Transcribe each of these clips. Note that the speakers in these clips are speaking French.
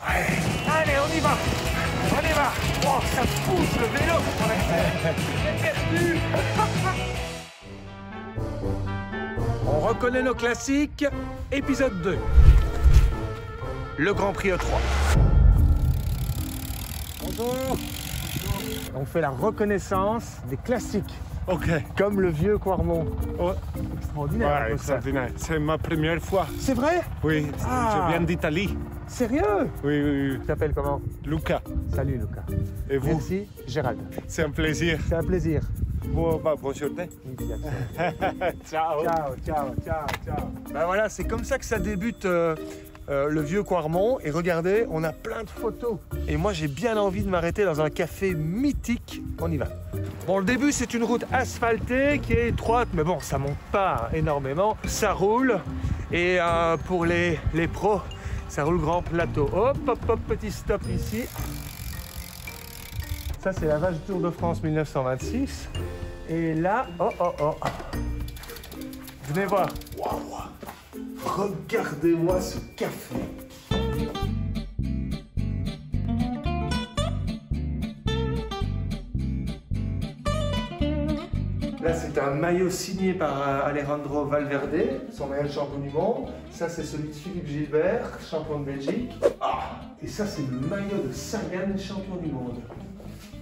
Allez, on y va. On y va. Oh, ça pousse le vélo. J'ai perdu. On reconnaît nos classiques. Épisode 2. Le Grand Prix E3. Bonjour. On fait la reconnaissance des classiques. Ok. Comme le vieux Quarmont. Oh. Extraordinaire. Ouais, extraordinaire. C'est ma première fois. C'est vrai? Oui, Ah. je viens d'Italie. Sérieux? Oui. Tu t'appelles comment? Luca. Salut Lucas. Et vous? Merci Gérald. C'est un plaisir. C'est un plaisir. Bonne journée. Ciao. Ciao. Ben voilà, c'est comme ça que ça débute le vieux Quarmont. Et regardez, on a plein de photos. Et moi, j'ai bien envie de m'arrêter dans un café mythique. On y va. Bon, le début, c'est une route asphaltée qui est étroite, mais bon, ça monte pas énormément. Ça roule. Et pour les pros, ça roule grand plateau. Hop, petit stop ici. Ça, c'est la vache Tour de France 1926. Et là, oh. Venez voir. Waouh. Regardez-moi ce café. Là, c'est un maillot signé par Alejandro Valverde, son meilleur champion du monde. Ça, c'est celui de Philippe Gilbert, champion de Belgique. Et ça, c'est le maillot de Sagan, champion du monde.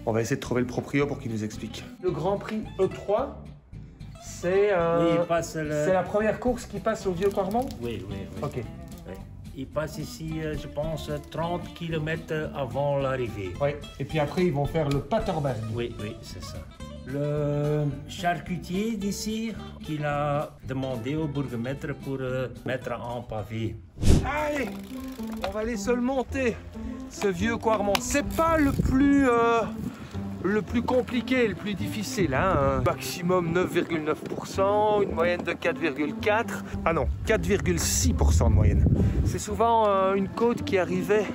On va essayer de trouver le proprio pour qu'il nous explique. Le Grand Prix E3, c'est la première course qui passe au vieux Quarmont? Oui. Ok. Oui. Il passe ici, je pense, 30 km avant l'arrivée. Oui. Et puis après, ils vont faire le Paterberg. Oui, c'est ça. Le charcutier d'ici, qu'il a demandé au bourgmestre pour mettre en pavé. Allez, on va aller se le monter, ce vieux Quarmont. C'est pas le plus compliqué, le plus difficile. Hein. Maximum 9,9%, une moyenne de 4,4%. Ah non, 4,6% de moyenne. C'est souvent une côte qui arrivait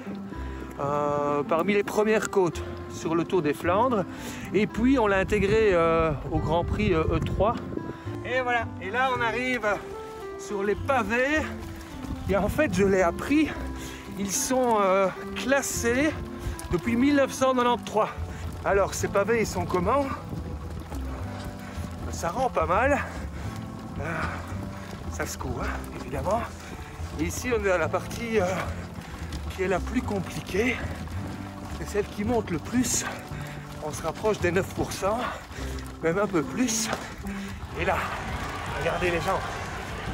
parmi les premières côtes sur le Tour des Flandres. Et puis on l'a intégré au Grand Prix E3. Et voilà, et là on arrive sur les pavés. Et en fait, je l'ai appris, ils sont classés depuis 1993. Alors, ces pavés, ils sont comment? Ça rend pas mal. Ça secoue, hein, évidemment. Et ici, on est à la partie qui est la plus compliquée. C'est celle qui monte le plus. On se rapproche des 9%, même un peu plus. Et là, regardez les gens.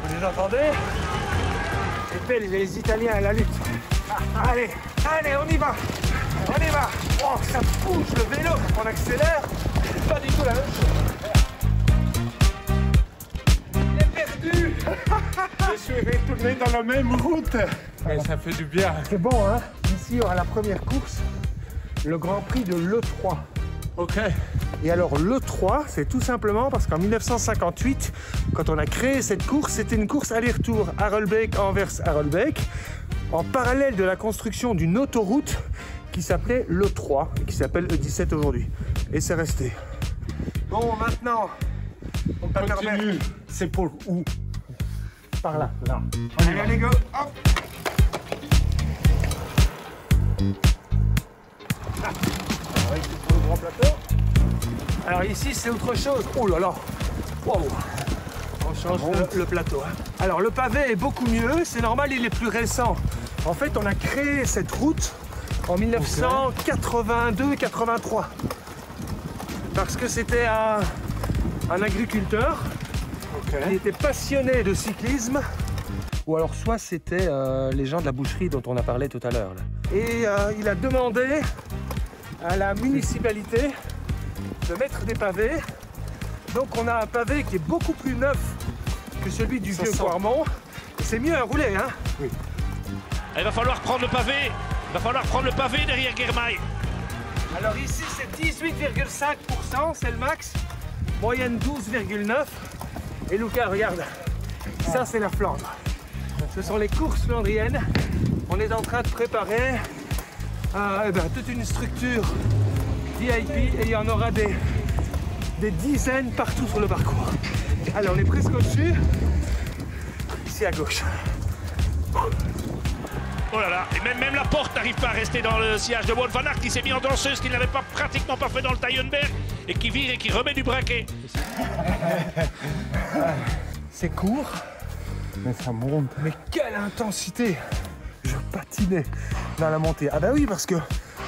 Vous les entendez? C'est belle, les Italiens à la lutte. Allez, on y va. Oh, ça bouge le vélo. On accélère. C'est pas du tout la même chose. Il est perdu. Je suis retourné dans la même route. Mais ça fait du bien. C'est bon, hein? Ici, il y aura la première course, le Grand Prix de l'E3. Ok. Et alors, l'E3, c'est tout simplement parce qu'en 1958, quand on a créé cette course, c'était une course aller-retour Harelbeek-Anvers-Harelbeek, en parallèle de la construction d'une autoroute qui s'appelait l'E3, et qui s'appelle E17 aujourd'hui. Et c'est resté. Bon, maintenant, On continue. C'est pour où? par là. Là. Allez, go. Hop. Pour le grand plateau. Alors ici, c'est autre chose. Oh là là. Wow. On change le plateau. Hein. Alors le pavé est beaucoup mieux. C'est normal, il est plus récent. En fait, on a créé cette route en 1982-83. Parce que c'était un agriculteur qui était passionné de cyclisme. Ou alors soit c'était les gens de la boucherie dont on a parlé tout à l'heure. Et il a demandé à la municipalité de mettre des pavés. Donc on a un pavé qui est beaucoup plus neuf que celui du vieux Quarmont. C'est mieux à rouler, hein? Oui. Il va falloir prendre le pavé. Il va falloir prendre le pavé derrière Guermail. Alors ici c'est 18,5%, c'est le max. Moyenne 12,9. Et Lucas, regarde, ça c'est la Flandre. Ce sont les courses flandriennes. On est en train de préparer toute une structure VIP et il y en aura des dizaines partout sur le parcours. Allez, on est presque au-dessus. Ici à gauche. Oh là là, et même la porte n'arrive pas à rester dans le sillage de Wout van Aert qui s'est mis en danseuse, qu'il n'avait pas pratiquement pas fait dans le Tyenberg, et qui vire et qui remet du braquet. C'est court, Mais ça monte. mais quelle intensité! Je patinais dans la montée. Ah bah oui, parce que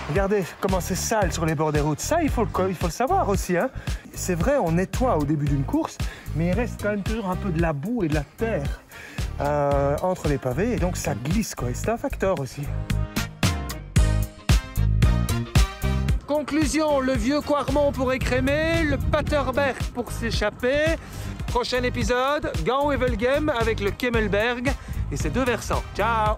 regardez comment c'est sale sur les bords des routes. Ça, il faut le savoir aussi, hein. C'est vrai, on nettoie au début d'une course, mais il reste quand même toujours un peu de la boue et de la terre entre les pavés, et donc ça glisse, quoi. Et c'est un facteur aussi. Conclusion, le vieux Quarmont pour écrémer, le Paterberg pour s'échapper. Prochain épisode, Gans-Wevelgem avec le Kemmelberg et ses deux versants. Ciao!